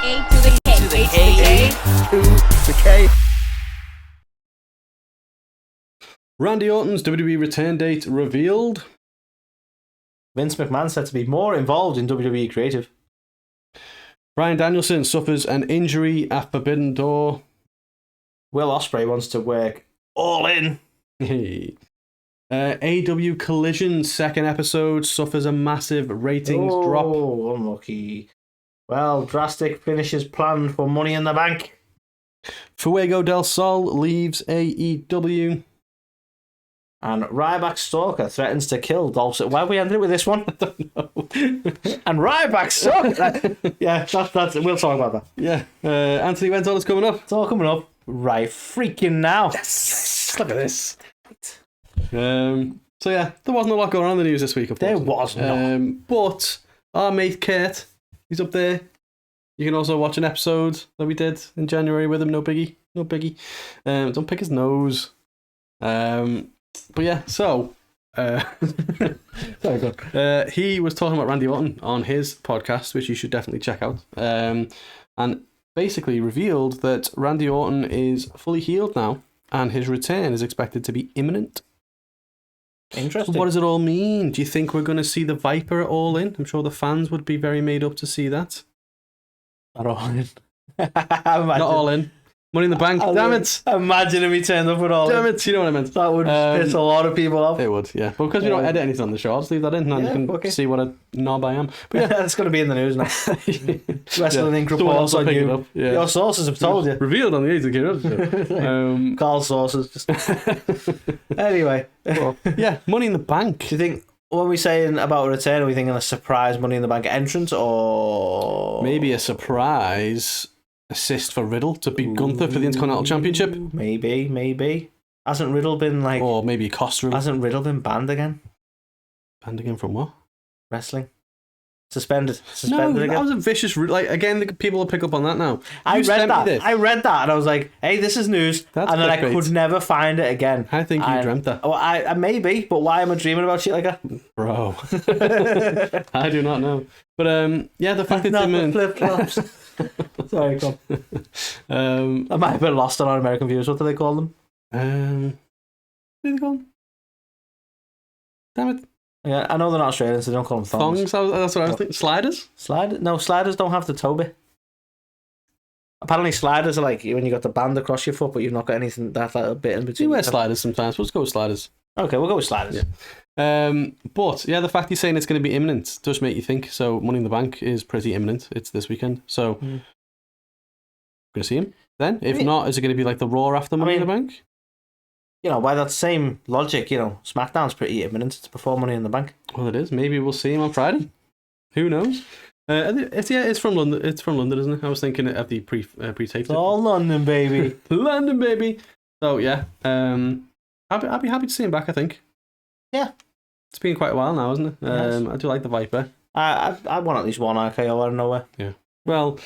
A to the K. To the K. To the K. Randy Orton's WWE return date revealed. Vince McMahon said to be more involved in WWE Creative. Bryan Danielson suffers an injury at Forbidden Door. Will Ospreay wants to work All In. Hey. AEW Collision second episode suffers a massive ratings drop. Oh, unlucky. Well, drastic finishes planned for Money in the Bank. Fuego Del Sol leaves AEW. And Ryback Stalker threatens to kill Dolph Ziggler. Why have we ended it with this one? I don't know. And Ryback Stalker. Yeah, that's we'll talk about that. Yeah. Anthony Wenzel is coming up. It's all coming up right freaking now. Yes. Look at this. So yeah, there wasn't a lot going on in the news this week, of course. There was not. But our mate Kurt, he's up there. You can also watch an episode that we did in January with him. No biggie. No biggie. Don't pick his nose. But yeah, so sorry, go on. He was talking about Randy Orton on his podcast, which you should definitely check out. And basically revealed that Randy Orton is fully healed now, and his return is expected to be imminent. Interesting. So what does it all mean? Do you think we're going to see the Viper at All In? I'm sure the fans would be very made up to see that. Not All In. Not All In. Money in the Bank. Damn it. Imagine if he turned up with All In. Damn it. You know what I meant. That would piss a lot of people off. It would, yeah. But because we don't edit anything on the show, I'll just leave that in and you can see what a knob I am. But yeah, that's going to be in the news now. Wrestling Inc. reports on you. Up. Yeah. Your sources have told you. Revealed on the AEW show. Carl's sources. Anyway. Well, yeah, Money in the Bank. Do you think, when we're saying about a return, are we thinking a surprise Money in the Bank entrance or... Maybe a surprise assist for Riddle to beat Gunther for the Intercontinental Championship? Maybe. Hasn't Riddle been like... Or maybe cost Riddle. Hasn't Riddle been banned again? Banned again from what? Wrestling. Suspended No, again. that was a vicious... Like, again, the people will pick up on that now. I read that and I was like, hey, this is news. That's and then I clickbait. could never find it again. I think you dreamt that. Oh, I maybe, but why am I dreaming about shit like that? Bro. I do not know. But, yeah, the fact it's Not the imminent... flip-flops. Sorry, come on. I might have been lost on our American viewers. What do they call them? What do they call them? Damn it. Yeah, I know they're not Australian, so they don't call them thongs. Thongs? That's what I was thinking. Sliders? No, sliders don't have the toe bit. Apparently sliders are like when you got the band across your foot, but you've not got anything, that little bit in between. You wear sliders sometimes. Let's go with sliders. Okay, we'll go with sliders. Yeah. But, yeah, the fact he's saying it's going to be imminent does make you think. So, Money in the Bank is pretty imminent. It's this weekend. So, going to see him then? If not, is it going to be like the Raw after Money in the Bank? You know, by that same logic, you know, SmackDown's pretty imminent. It's before Money in the Bank. Well, it is. Maybe we'll see him on Friday. Who knows? It's from London. It's from London, isn't it? I was thinking of the pre-taped. All London, baby. London, baby. So, yeah. I'd be happy to see him back, I think. Yeah. It's been quite a while now, isn't it? Yes. I do like the Viper. I want at least one RKO out of nowhere. Yeah. Well,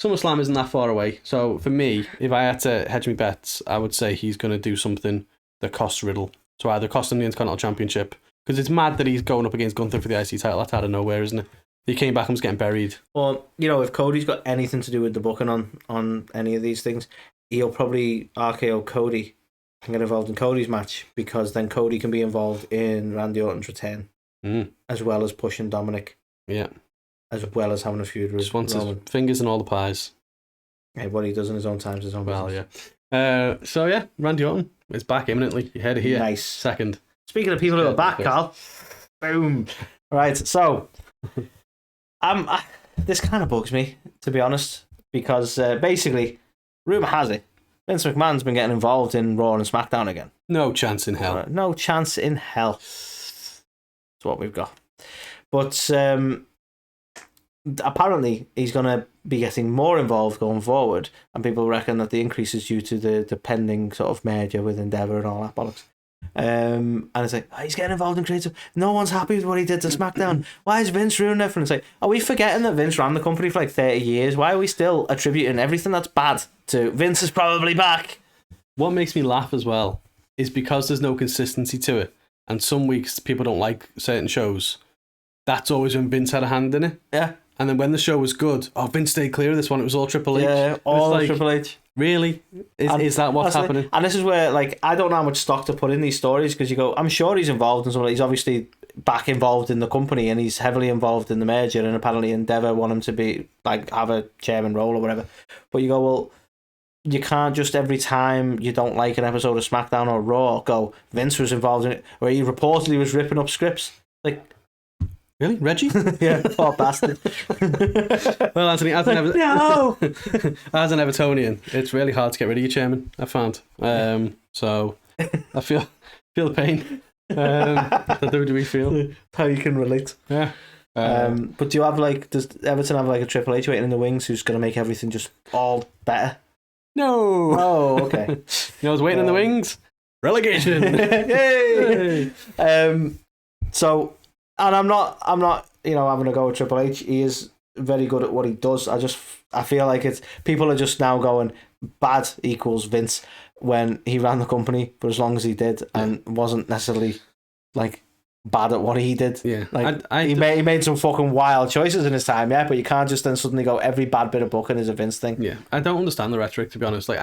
SummerSlam isn't that far away. So for me, if I had to hedge my bets, I would say he's going to do something that costs Riddle. So either cost him the Intercontinental Championship. Because it's mad that he's going up against Gunther for the IC title. That's out of nowhere, isn't it? He came back and was getting buried. Well, you know, if Cody's got anything to do with the booking on any of these things, he'll probably RKO Cody and get involved in Cody's match, because then Cody can be involved in Randy Orton's return, as well as pushing Dominic. Yeah. As well as having a feud with Just wants Roman. his fingers in all the pies. Hey, what he does in his own time is his own business. Yeah. So yeah, Randy Orton is back imminently. You heard it here. Nice. Second. Speaking of people who are back, Carl. Boom. Right, so this kind of bugs me, to be honest, because basically, rumour has it, Vince McMahon's been getting involved in Raw and SmackDown again. No chance in hell. No chance in hell. That's what we've got. But apparently he's going to be getting more involved going forward, and people reckon that the increase is due to the pending sort of merger with Endeavour and all that bollocks. And it's like, oh, he's getting involved in creative. No one's happy with what he did to SmackDown. Why is Vince ruining everything? It's like, are we forgetting that Vince ran the company for like 30 years? Why are we still attributing everything that's bad to Vince is probably back? What makes me laugh as well is because there's no consistency to it, and some weeks people don't like certain shows. That's always when Vince had a hand in it. Yeah. And then when the show was good, Vince stayed clear of this one. It was all Triple H. Yeah, all Triple H. Really? Is that what's happening? And this is where, like, I don't know how much stock to put in these stories, because you go, I'm sure he's involved in something. He's obviously back involved in the company, and he's heavily involved in the merger, and apparently Endeavour want him to be, like, have a chairman role or whatever. But you go, well, you can't just every time you don't like an episode of SmackDown or Raw go, Vince was involved in it, or he reportedly was ripping up scripts. Like, really? Reggie? Yeah, poor bastard. Well, Anthony, as an no! as an Evertonian, it's really hard to get rid of your chairman, I found. So I feel the pain that WWE feel. How you can relate. Yeah. But do you have, like, does Everton have, like, a Triple H waiting in the wings who's going to make everything just all better? No. Oh, okay. You know what's waiting in the wings? Relegation. Yay! So, and I'm not, having a go at Triple H. He is very good at what he does. I feel like people are just now going, bad equals Vince, when he ran the company, but as long as he did, and wasn't necessarily, like, bad at what he did. Yeah. Like, he made some fucking wild choices in his time, yeah, but you can't just then suddenly go, every bad bit of booking is a Vince thing. Yeah. I don't understand the rhetoric, to be honest. Like,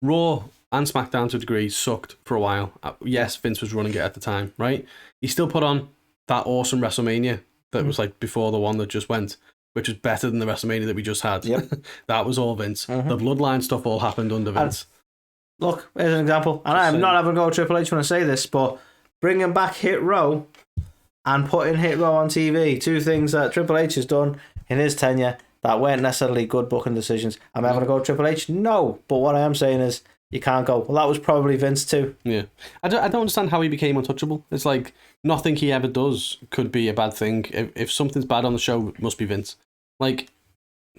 Raw and SmackDown to a degree sucked for a while. Yes, Vince was running it at the time, right? He still put on that awesome WrestleMania that was, like, before the one that just went, which was better than the WrestleMania that we just had. Yep. That was all Vince. The Bloodline stuff all happened under Vince. Look, here's an example. And I'm not having a go at Triple H when I say this, but bringing back Hit Row and putting Hit Row on TV, two things that Triple H has done in his tenure that weren't necessarily good booking decisions. Am I having a go at Triple H? No. But what I am saying is, you can't go, well, that was probably Vince too. Yeah. I don't understand how he became untouchable. It's like, nothing he ever does could be a bad thing. If something's bad on the show, it must be Vince. Like,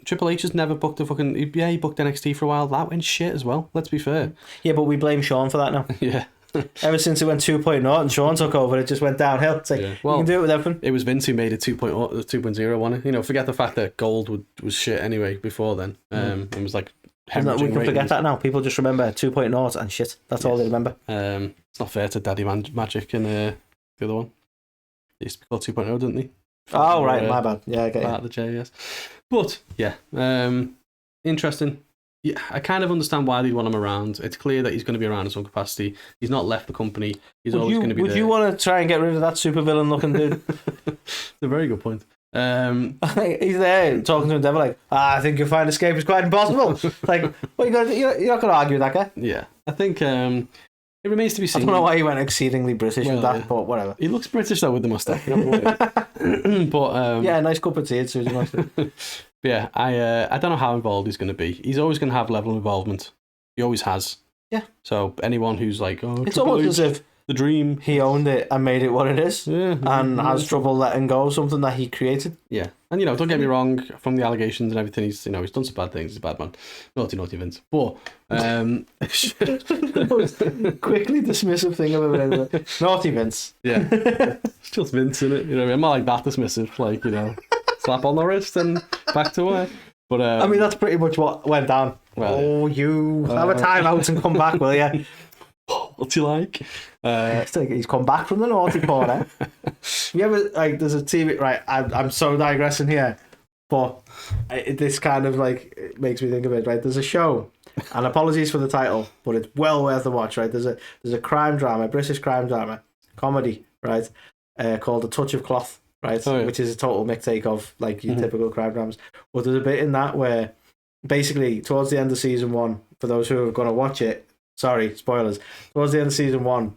Triple H has never booked he booked NXT for a while. That went shit as well, let's be fair. Yeah, but we blame Sean for that now. Yeah. Ever since it went 2.0 and Sean took over, it just went downhill. It's like, you can do it with everything. It was Vince who made it 2.0, wasn't it? Forget the fact that Gold was shit anyway before then. It was like, we can forget that now. People just remember 2.0 and shit. That's all they remember. It's not fair to Daddy Magic and the other one. They used to be called 2.0, didn't they? Oh, right, my bad. Yeah, I get it. The J, yes. But, yeah, interesting. Yeah, I kind of understand why they'd want him around. It's clear that he's going to be around in some capacity. He's not left the company. He's always going to be there. Would you want to try and get rid of that supervillain looking dude? It's a very good point. He's there talking to Endeavour like, I think you'll find escape is quite impossible. Like, what you're not going to argue with that guy? Yeah, I think it remains to be seen. I don't know why he went exceedingly British with that, but whatever. He looks British though with the moustache. But yeah, nice cup of tea, Susan. Yeah, I don't know how involved he's going to be. He's always going to have level of involvement. He always has. Yeah. So anyone who's like, it's almost as if the dream, he owned it and made it what it is, and has trouble letting go of something that he created. Yeah, and don't get me wrong, from the allegations and everything, he's done some bad things. He's a bad man, naughty Vince. But the most quickly dismissive thing I've ever heard. Naughty Vince. Yeah, it's just Vince, isn't it? I'm not like that dismissive, like slap on the wrist and back to work. But I mean, that's pretty much what went down. Well, you have a timeout and come back, will you? What's he like? He's come back from the naughty corner. You ever there's a TV right? I'm so digressing here, but this kind of it makes me think of it. Right, there's a show, and apologies for the title, but it's well worth a watch. Right, there's a crime drama, British crime drama comedy, right, called A Touch of Cloth. Right, which is a total mixtape of your typical crime dramas. But there's a bit in that where basically towards the end of season 1, for those who are going to watch it, sorry, spoilers. Towards the end of season 1,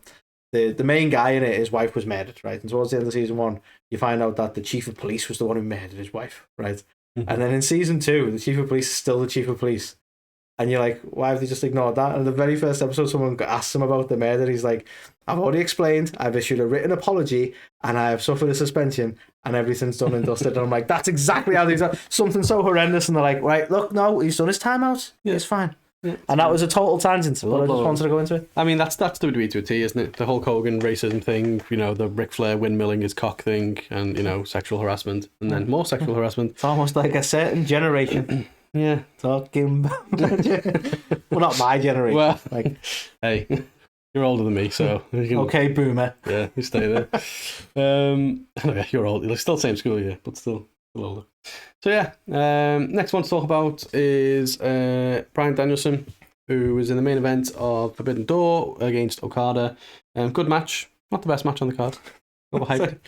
the main guy in it, his wife was murdered, right? And towards the end of season 1, you find out that the chief of police was the one who murdered his wife, right? And then in season 2, the chief of police is still the chief of police. And you're like, why have they just ignored that? And the very first episode, someone asks him about the murder. He's like, I've already explained, I've issued a written apology, and I have suffered a suspension, and everything's done and dusted. And I'm like, that's exactly how they've done something so horrendous. And they're like, right, look, no, he's done his time out. Yeah. It's fine. Yeah, and that was a total tangent, but I just wanted to go into it. I mean, that's WWE to a T, isn't it? The Hulk Hogan racism thing, the Ric Flair windmilling his cock thing, and, sexual harassment, and then more sexual harassment. It's almost like a certain generation. Yeah. Talking well, not my generation. Well, hey, you're older than me, so... Okay, boomer. Yeah, you stay there. Anyway, you're old. You're still same school, yeah, but still older. So yeah, next one to talk about is Bryan Danielson, who was in the main event of Forbidden Door against Okada. Good match, not the best match on the card. Overhyped.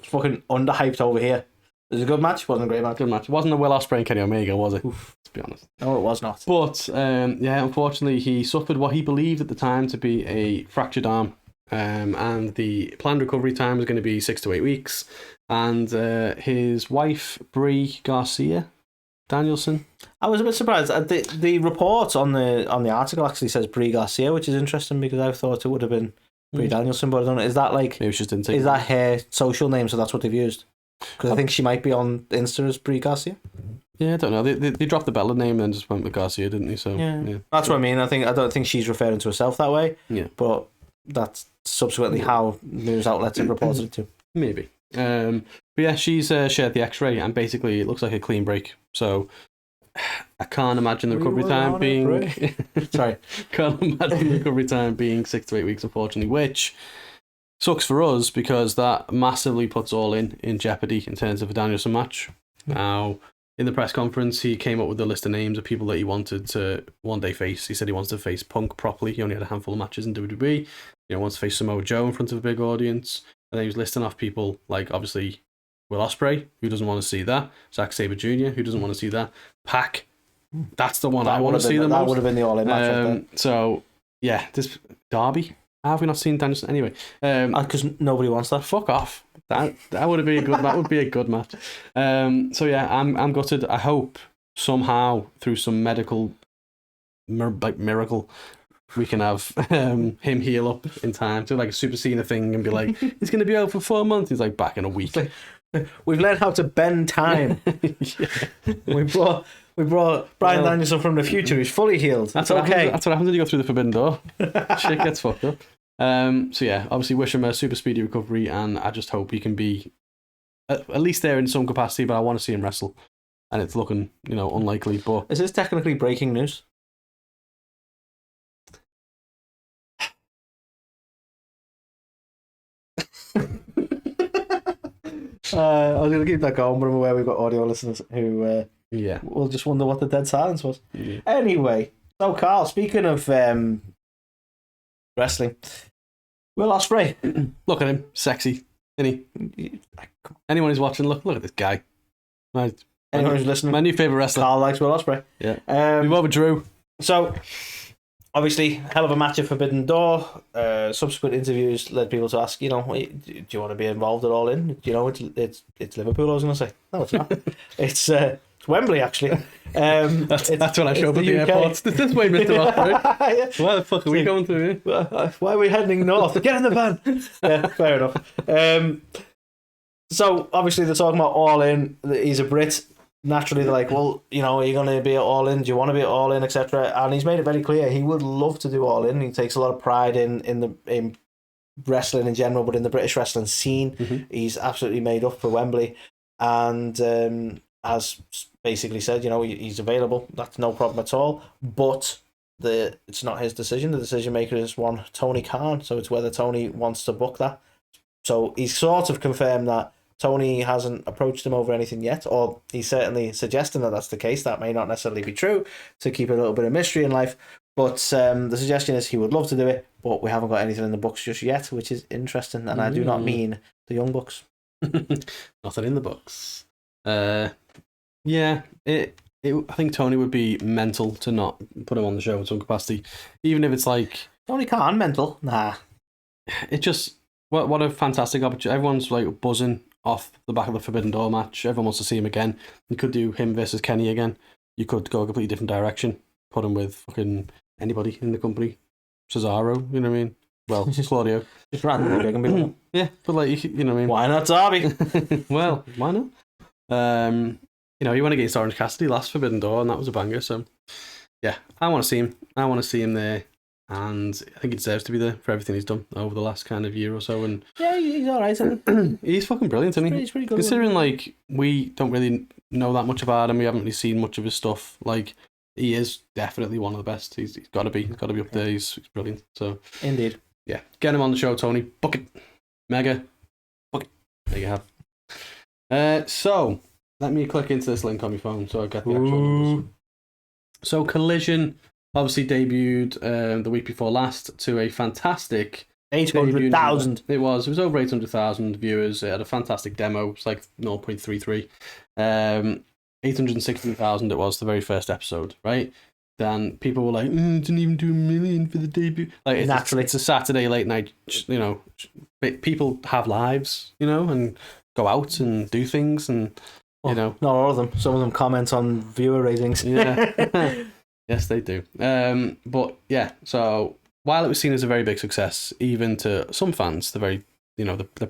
Fucking underhyped over here. It was a good match. Wasn't a great match. Good match. It wasn't a Will Ospreay and Kenny Omega, was it? Oof. To be honest. No, it was not. But yeah, unfortunately, he suffered what he believed at the time to be a fractured arm. And the planned recovery time was going to be 6 to 8 weeks. And his wife, Brie Garcia Danielson. I was a bit surprised. The report on the article actually says Brie Garcia, which is interesting because I thought it would have been Brie Danielson, but I don't know. Is that like... Maybe she just didn't take Is that her social name, so that's what they've used? Because I think she might be on Insta as Brie Garcia. Yeah, I don't know. They dropped the Bella name and then just went with Garcia, didn't they? So yeah. That's what I mean. I don't think she's referring to herself that way. Yeah. But that's subsequently how news outlets have reported it to. Maybe. But yeah, she's shared the X-ray and basically it looks like a clean break. So I can't imagine the recovery time being... Sorry. Can't imagine the recovery time being 6 to 8 weeks, unfortunately, which sucks for us because that massively puts All in jeopardy in terms of a Danielson match. Now, in the press conference, he came up with a list of names of people that he wanted to one day face. He said he wants to face Punk properly. He only had a handful of matches in WWE. He wants to face Samoa Joe in front of a big audience. And then he was listing off people like, obviously, Will Ospreay, who doesn't want to see that. Zack Sabre Jr., who doesn't want to see that. Pac, that's the one I want to see the most. That would have been the All-In match. So, yeah, this Derby. How have we not seen Danielson anyway? Because nobody wants that. Fuck off. That would be a good. That would be a good match. So yeah, I'm gutted. I hope somehow through some medical miracle we can have him heal up in time to like a Super Cena thing and be like, he's going to be out for 4 months. He's like back in a week. We've learned how to bend time. Yeah. We brought Bryan Danielson from the future. He's fully healed. That's okay. That's what happens when you go through the Forbidden Door. Shit gets fucked up. So yeah, obviously wish him a super speedy recovery, and I just hope he can be at least there in some capacity. But I want to see him wrestle, and it's looking unlikely. But is this technically breaking news? I was going to keep that going, but I'm aware we've got audio listeners who will just wonder what the dead silence was. Yeah. Anyway, so Carl, speaking of wrestling, Will Ospreay. Look at him, sexy, isn't he? Anyone who's watching, look at this guy. Anyone who's listening, my new favourite wrestler. Carl likes Will Ospreay. Yeah. We've over Drew. So, obviously, hell of a match at Forbidden Door. Subsequent interviews led people to ask, do you want to be involved at All In? It's Liverpool, I was going to say. No, it's not. It's Wembley, actually. That's when I show up at the airport. This way, Mr. Ospreay. Why the fuck are we going through here? Why are we heading north? Get in the van. Yeah, fair enough. So, obviously, they're talking about All In. He's a Brit. Naturally, they're like, well, are you going to be at All In? Do you want to be at All In, etc.? And he's made it very clear he would love to do All In. He takes a lot of pride in wrestling in general, but in the British wrestling scene, he's absolutely made up for Wembley, and has basically said, he's available. That's no problem at all. But it's not his decision. The decision maker is one Tony Khan. So it's whether Tony wants to book that. So he's sort of confirmed that Tony hasn't approached him over anything yet, or he's certainly suggesting that that's the case. That may not necessarily be true, to keep a little bit of mystery in life. But the suggestion is he would love to do it, but we haven't got anything in the books just yet, which is interesting. And I do not mean the Young Bucks. Nothing in the books. Yeah, I think Tony would be mental to not put him on the show in some capacity, even if it's like Tony Khan mental. Nah, it just what a fantastic opportunity. Everyone's like buzzing off the back of the Forbidden Door match. Everyone wants to see him again. You could do him versus Kenny again. You could go a completely different direction. Put him with fucking anybody in the company. Cesaro, you know what I mean? Well, Claudio. Just randomly big and people. Yeah, but like, you know what I mean? Why not Darby? Well, why not? He went against Orange Cassidy last Forbidden Door, and that was a banger. So, yeah, I want to see him. I want to see him there. And I think he deserves to be there for everything he's done over the last kind of year or so. And yeah, he's all right, isn't he? He's fucking brilliant, isn't he? He's pretty good. Considering, like, we don't really know that much about him, we haven't really seen much of his stuff. Like, he is definitely one of the best. He's got to be. He's got to be up there. He's brilliant. So indeed. Yeah, get him on the show, Tony. Book it. Mega. Book it. There you have. So, Let me click into this link on my phone so I get the actual numbers. So Collision obviously debuted the week before last to a fantastic 800,000. It was over 800,000 viewers. It had a fantastic demo. It's like 0.33. 816,000 it was the very first episode, right? Then people were like, didn't even do 1 million for the debut. Like Naturally, it's a Saturday late night. You know, people have lives, you know, and go out and do things, and you know, not all of them. Some of them comment on viewer ratings. Yeah, yes, they do. But yeah, so while it was seen as a very big success, even to some fans, the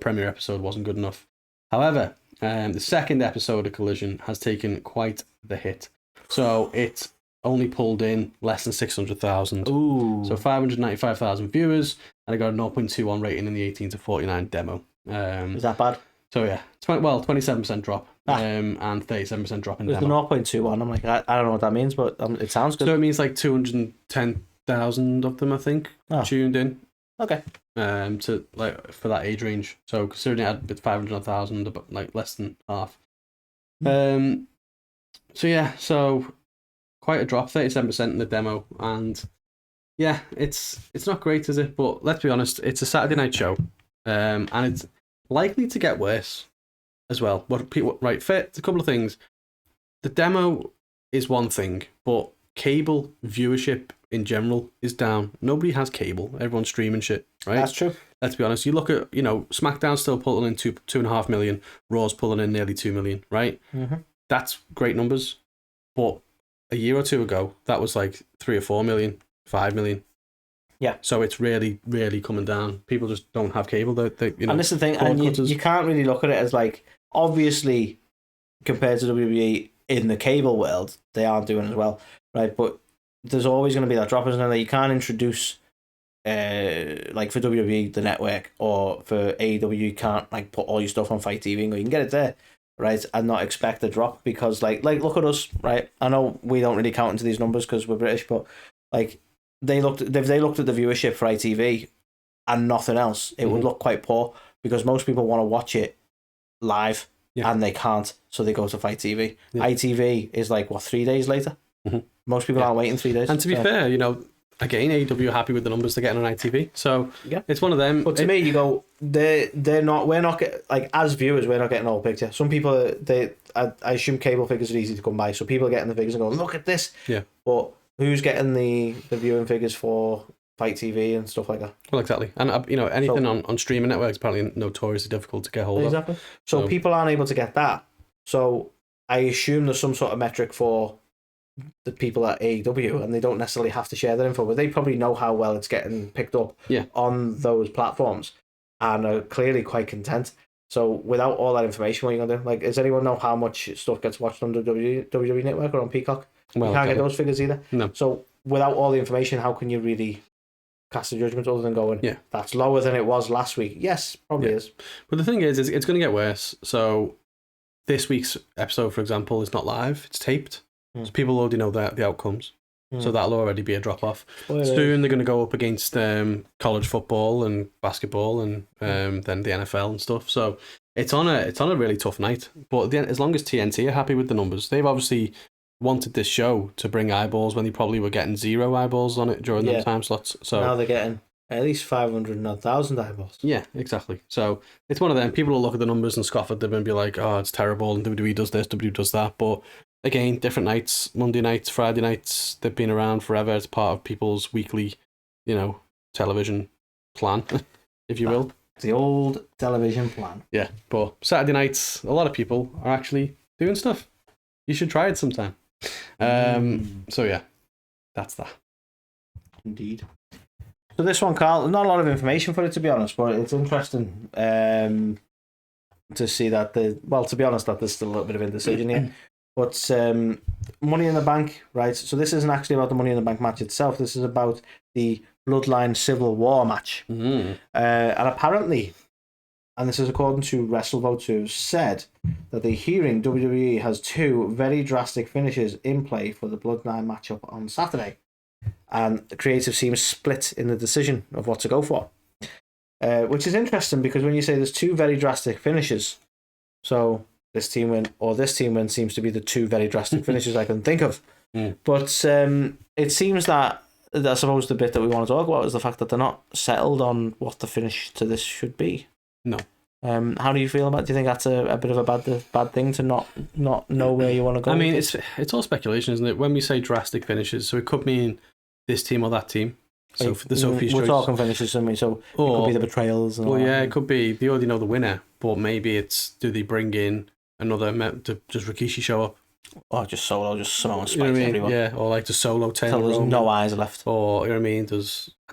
premiere episode wasn't good enough. However, the second episode of Collision has taken quite the hit. So it only pulled in less than 600,000. Ooh. So 595,000 viewers, and it got a 0.21 rating in the 18 to 49 demo. Is that bad? So yeah, 27% drop, and 37% drop in demo. There's the 0.21. I'm like, I don't know what that means, but it sounds good. So it means like 210,000 of them, I think, tuned in. Okay. To like for that age range. So considering it had 500,000, about like less than half. So yeah, so quite a drop, 37% in the demo, and yeah, it's not great, is it? But let's be honest, it's a Saturday night show, and it's likely to get worse as well. Right, a couple of things. The demo is one thing, but cable viewership in general is down. Nobody has cable. Everyone's streaming shit, right? That's true. Let's be honest. You look at, SmackDown's still pulling in 2.5 million. Raw's pulling in nearly 2 million, right? Mm-hmm. That's great numbers. But a year or two ago, that was like 3 or 4 million, 5 million. Yeah. So it's really, really coming down. People just don't have cable. And this is the thing, and you can't really look at it as like, obviously, compared to WWE in the cable world, they aren't doing as well, right? But there's always going to be that drop, isn't there? You can't introduce, like for WWE, the network, or for AEW, you can't like put all your stuff on Fight TV and go, you can get it there, right? And not expect a drop, because like look at us, right? I know we don't really count into these numbers because we're British, but like they looked at the viewership for ITV and nothing else, it would look quite poor, because most people want to watch it live, and they can't, so they go to Fight TV. ITV is like 3 days later. Most people aren't waiting 3 days. And to be fair, again, AEW are happy with the numbers they're getting on ITV, so it's one of them. But to me, you go, we're not getting, like, as viewers, we're not getting the whole picture. Some people, I assume cable figures are easy to come by, so people are getting the figures and going, look at this. Yeah. But who's getting the viewing figures for Fight TV and stuff like that? Well, exactly. And anything on streaming networks apparently notoriously difficult to get hold of. Exactly. So people aren't able to get that. So I assume there's some sort of metric for the people at AEW, and they don't necessarily have to share that info, but they probably know how well it's getting picked up on those platforms, and are clearly quite content. So without all that information, what are you gonna do? Like, does anyone know how much stuff gets watched on the WWE Network or on Peacock? Well, you can't get those figures either. No. So without all the information, how can you really cast a judgment other than going, that's lower than it was last week? Yes, probably is. But the thing is it's going to get worse. So this week's episode, for example, is not live; it's taped. So people already know the outcomes. So that'll already be a drop off. Soon they're going to go up against college football and basketball, and then the NFL and stuff. So it's on a really tough night. But as long as TNT are happy with the numbers, they've obviously wanted this show to bring eyeballs when they probably were getting 0 eyeballs on it during them time slots. So now they're getting at least 500,000 eyeballs. Yeah, exactly. So it's one of them. People will look at the numbers and scoff at them and be like, "Oh, it's terrible," and WWE does this, WWE does that, but again, different nights, Monday nights, Friday nights, they've been around forever. It's part of people's weekly, television plan, if you will. The old television plan. Yeah, but Saturday nights, a lot of people are actually doing stuff. You should try it sometime. So yeah, that's that. Indeed. So this one, Carl, not a lot of information for it, to be honest, but it's interesting to see that to be honest, that there's still a little bit of indecision here. But Money in the Bank, right? So this isn't actually about the Money in the Bank match itself. This is about the Bloodline Civil War match. And apparently, and this is according to WrestleVotes, who said that they're hearing WWE has 2 very drastic finishes in play for the Bloodline matchup on Saturday. And the creative seems split in the decision of what to go for. Which is interesting, because when you say there's 2 very drastic finishes, so this team win or this team win seems to be the two very drastic finishes I can think of. But it seems that I suppose the bit that we want to talk about is the fact that they're not settled on what the finish to this should be. No. How do you feel about it? Do you think that's a bit of a bad thing to not know where you want to go? I mean, it's all speculation, isn't it? When we say drastic finishes, so it could mean this team or that team. So for the Sophie's we're choice. talking finishes, so it could be the betrayals. And well, all yeah, that. it could be they already know the winner, but maybe it's do they bring in another does Rikishi show up? Or just Solo, just Samoan spikes You know what I mean? everyone. Yeah, or like the Solo tail. Until there's no eyes left. Or, you know what I mean? I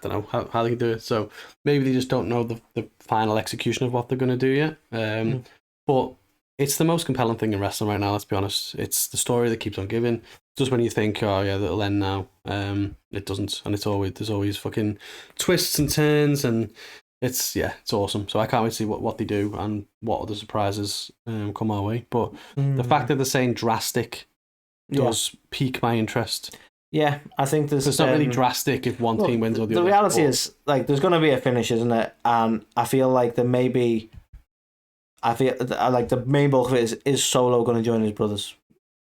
don't know how they can do it. So maybe they just don't know the final execution of what they're going to do yet. But it's the most compelling thing in wrestling right now, let's be honest. It's the story that keeps on giving. Just when you think, oh yeah, that'll end now, it doesn't. And there's always fucking twists and turns, and it's awesome. So I can't wait to see what they do and what other surprises come our way. But the fact that they're saying drastic does pique my interest. Yeah, I think it's not really drastic if one team wins or the other. The reality is, like, there's going to be a finish, isn't it? And I feel like the main bulk of it is Solo going to join his brothers,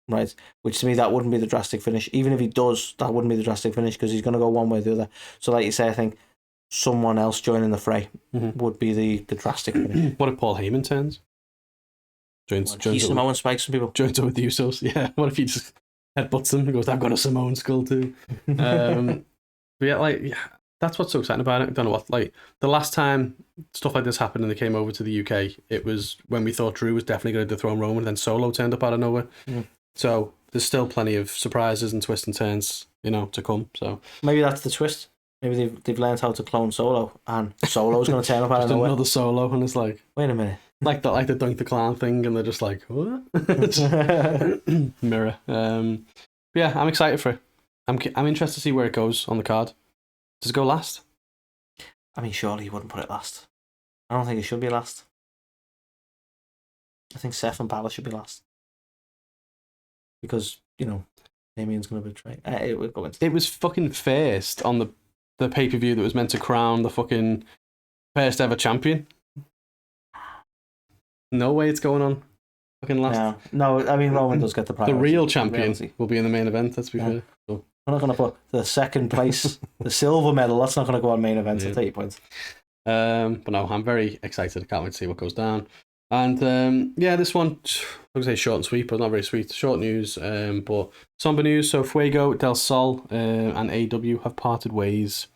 right? Which to me, that wouldn't be the drastic finish. Even if he does, that wouldn't be the drastic finish because he's going to go one way or the other. So, like you say, I think someone else joining the fray would be the drastic finish. What if Paul Heyman turns? Joins Samoan spikes some people. Joins up with the Usos. Yeah. What if he just headbutts them and goes, I've got a Samoan skull too. But yeah, that's what's so exciting about it. I don't know what, like, the last time stuff like this happened and they came over to the UK, it was when we thought Drew was definitely going to dethrone Roman, and then Solo turned up out of nowhere. So there's still plenty of surprises and twists and turns, to come. So maybe that's the twist. Maybe they've learned how to clone Solo, and Solo's going to turn up out of nowhere. Another Solo, and it's like, wait a minute. Like the Dunk the Clown thing, and they're just like, what? Mirror. Yeah, I'm excited for it. I'm interested to see where it goes on the card. Does it go last? I mean, surely you wouldn't put it last. I don't think it should be last. I think Seth and Balor should be last. Because, Damien's going to betray. It was fucking first on the pay-per-view that was meant to crown the fucking first ever champion. No way it's going on fucking last. No, I mean, Roman does get the prize. The real champion will be in the main event, let's be fair. So. We're not going to put the second place, the silver medal, that's not going to go on main event, I'll take your points. But no, I'm very excited. I can't wait to see what goes down. And this one, I'm going to say short and sweet, but not very sweet. Short news, but somber news. So Fuego Del Sol and AEW have parted ways.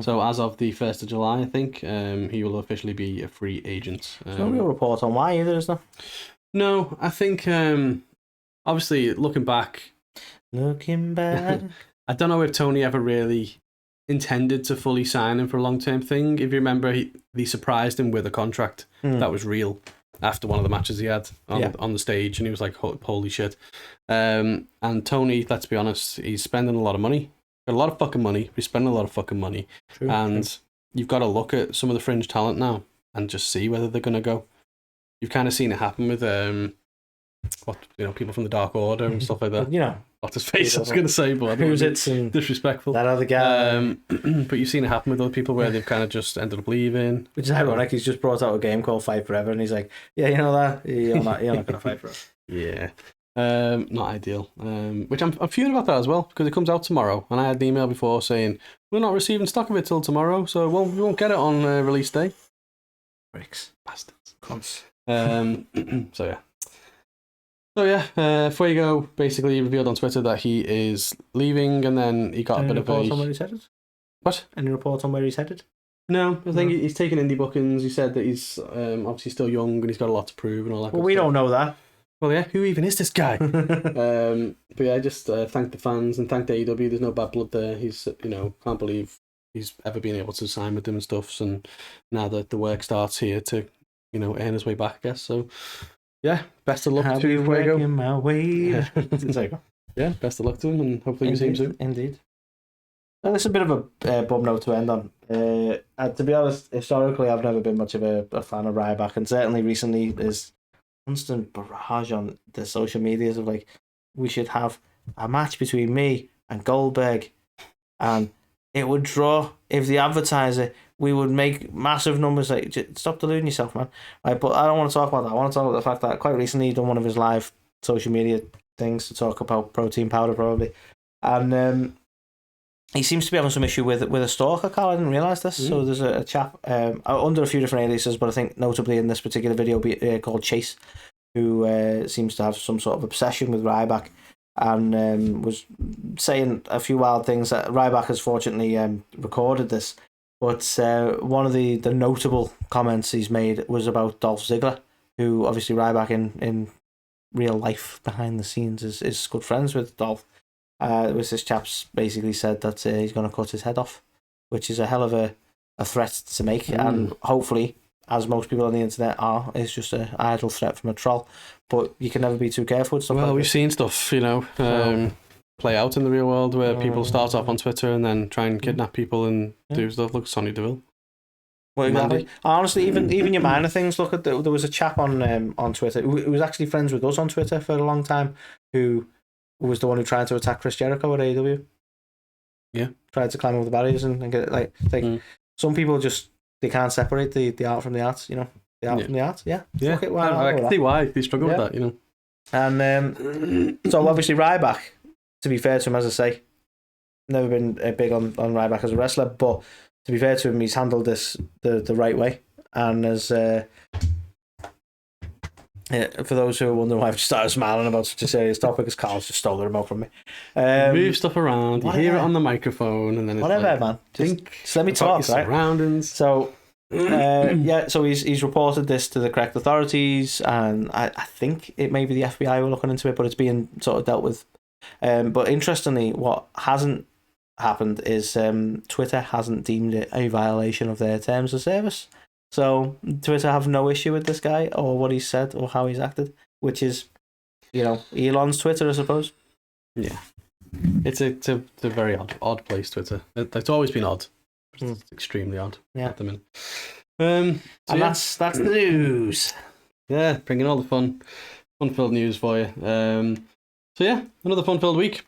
So as of the 1st of July, I think, he will officially be a free agent. There's no real report on why either, is there? No, I think, obviously, looking back, I don't know if Tony ever really intended to fully sign him for a long-term thing. If you remember, he surprised him with a contract that was real after one of the matches he had on the stage, and he was like, holy shit. And Tony, let's be honest, he's spending a lot of money. Got a lot of fucking money. He's spending a lot of fucking money. True. You've got to look at some of the fringe talent now and just see whether they're going to go. You've kind of seen it happen with people from the Dark Order and stuff like that. What's his face? I was going to say, but who's it? Disrespectful. That other guy. But you've seen it happen with other people where they've kind of just ended up leaving. Which is ironic. He's just brought out a game called Fight Forever, and he's like, "Yeah, you know that. You're not going to fight forever." Yeah. Not ideal. Which I'm fuming about that as well, because it comes out tomorrow, and I had an email before saying we're not receiving stock of it till tomorrow, so we won't get it on release day. Bricks, bastards, cunts. Fuego basically revealed on Twitter that he is leaving, and then he got a bit of a... Any reports on where he's headed? What? Any reports on where he's headed? No, I think he's taking indie bookings. He said that he's obviously still young and he's got a lot to prove and all that. Well, we don't know that. Well, yeah, who even is this guy? But yeah, just thank the fans and thank the AEW. There's no bad blood there. He's, can't believe he's ever been able to sign with them and stuff. And now that the work starts here to, earn his way back, I guess. So, yeah, best of luck to Fuego. My way. Yeah, best of luck to him, and hopefully we see him soon. Indeed. Well, this is a bit of a bum note to end on. To be honest, historically, I've never been much of a fan of Ryback, and certainly recently there's constant barrage on the social medias of like, we should have a match between me and Goldberg, and it would draw, if they advertise it, we would make massive numbers. Like, stop deluding yourself, man. Right, but I don't want to talk about that. I want to talk about the fact that quite recently he done one of his live social media things to talk about protein powder, probably. And he seems to be having some issue with a stalker, Carl. I didn't realise this. So there's a chap under a few different aliases, but I think notably in this particular video called Chase, who seems to have some sort of obsession with Ryback, and was saying a few wild things. That Ryback has fortunately recorded this, but one of the notable comments he's made was about Dolph Ziggler, who obviously Ryback in real life behind the scenes is good friends with Dolph. This chap's basically said that he's going to cut his head off, which is a hell of a threat to make, and hopefully, as most people on the internet are, it's just an idle threat from a troll. But you can never be too careful with stuff. Well, like we've this. seen stuff, play out in the real world where people start off on Twitter and then try and kidnap people and do stuff. Look, Sonny Deville. Well, exactly. Honestly, even your minor things. Look at there was a chap on Twitter who was actually friends with us on Twitter for a long time, who was the one who tried to attack Chris Jericho at AEW. Yeah, tried to climb over the barriers and get it. Like some people just they can't separate the art from the art. You know, the art from the art. Yeah, yeah. Fuck it, why I can see why they struggle with that. You know, and so obviously Ryback. To be fair to him, as I say, never been big on Ryback as a wrestler, but to be fair to him, he's handled this the right way. And as for those who are wondering why I've just started smiling about such a serious topic, because Carl's just stole the remote from me. Move stuff around, you hear it on the microphone, and then it's whatever, like, man. Just let me talk, right? Surroundings. So, so he's reported this to the correct authorities, and I think it may be the FBI who are looking into it, but it's being sort of dealt with. But interestingly, what hasn't happened is Twitter hasn't deemed it a violation of their terms of service. So Twitter have no issue with this guy or what he said or how he's acted, which is, Elon's Twitter, I suppose. Yeah, it's a very odd place, Twitter. It's always been odd. It's extremely odd at the minute. And that's the news. Yeah, bringing all the fun-filled news for you. So yeah, another fun-filled week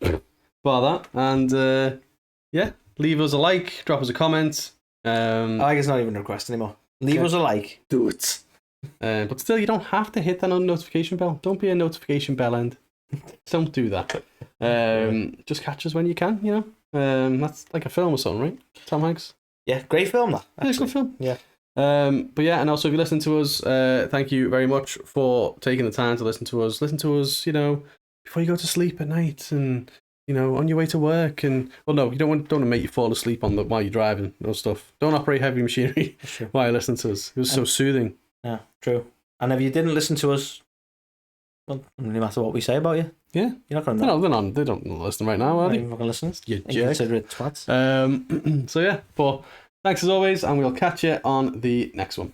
for that, and leave us a like, drop us a comment. I like it's not even a request anymore. Leave us a like. Do it. But still, you don't have to hit that notification bell. Don't be a notification bell end. Don't do that. Just catch us when you can. That's like a film or something, right? Tom Hanks. Yeah, great film. That it's a good film. Yeah. But yeah, and also if you listen to us, thank you very much for taking the time to listen to us. Listen to us, before you go to sleep at night, and on your way to work, and no, you don't want to make you fall asleep while you're driving. No stuff. Don't operate heavy machinery while you listen to us. It was so soothing. Yeah, true. And if you didn't listen to us, well, it doesn't really matter what we say about you. Yeah, you're not going to know. They don't listen right now, are they? They're not going to listen. You jerk. Inconsiderate twats. So yeah, but thanks as always, and we'll catch you on the next one.